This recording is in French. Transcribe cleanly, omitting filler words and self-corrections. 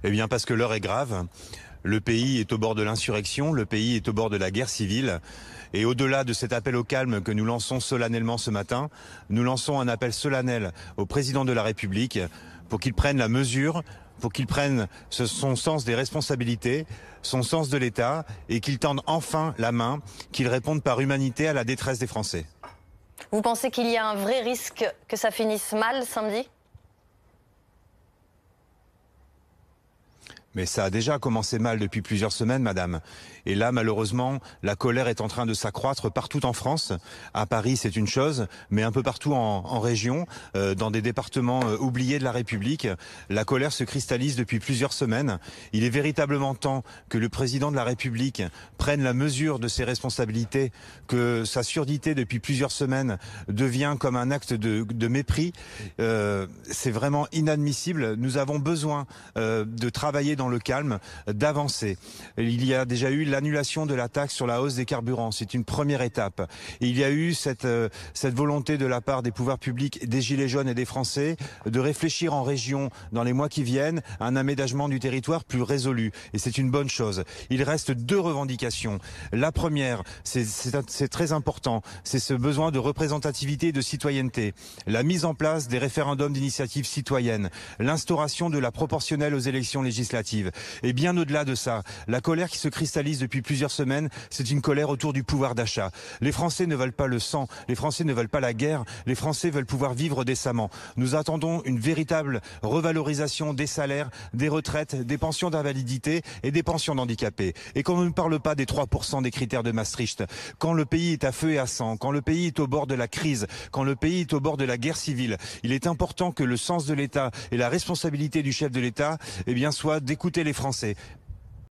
Eh bien parce que l'heure est grave. Le pays est au bord de l'insurrection, le pays est au bord de la guerre civile. Et au-delà de cet appel au calme que nous lançons solennellement ce matin, nous lançons un appel solennel au président de la République pour qu'il prenne la mesure, pour qu'il prenne son sens des responsabilités, son sens de l'État et qu'il tende enfin la main, qu'il réponde par humanité à la détresse des Français. Vous pensez qu'il y a un vrai risque que ça finisse mal samedi ? Mais ça a déjà commencé mal depuis plusieurs semaines, madame. Et là, malheureusement, la colère est en train de s'accroître partout en France. À Paris, c'est une chose, mais un peu partout en région, dans des départements oubliés de la République, la colère se cristallise depuis plusieurs semaines. Il est véritablement temps que le président de la République prenne la mesure de ses responsabilités, que sa surdité depuis plusieurs semaines devient comme un acte de mépris. C'est vraiment inadmissible. Nous avons besoin de travailler dans le calme, d'avancer. Il y a déjà eu l'annulation de la taxe sur la hausse des carburants. C'est une première étape. Et il y a eu cette volonté de la part des pouvoirs publics, des Gilets jaunes et des Français de réfléchir en région dans les mois qui viennent à un aménagement du territoire plus résolu. Et c'est une bonne chose. Il reste deux revendications. La première, c'est très important, c'est ce besoin de représentativité et de citoyenneté. La mise en place des référendums d'initiative citoyenne. L'instauration de la proportionnelle aux élections législatives. Et bien au-delà de ça, la colère qui se cristallise depuis plusieurs semaines, c'est une colère autour du pouvoir d'achat. Les Français ne veulent pas le sang, les Français ne veulent pas la guerre, les Français veulent pouvoir vivre décemment. Nous attendons une véritable revalorisation des salaires, des retraites, des pensions d'invalidité et des pensions d'handicapés. Et quand on ne parle pas des 3% des critères de Maastricht, quand le pays est à feu et à sang, quand le pays est au bord de la crise, quand le pays est au bord de la guerre civile, il est important que le sens de l'État et la responsabilité du chef de l'État, eh bien, soit d'écouter les Français.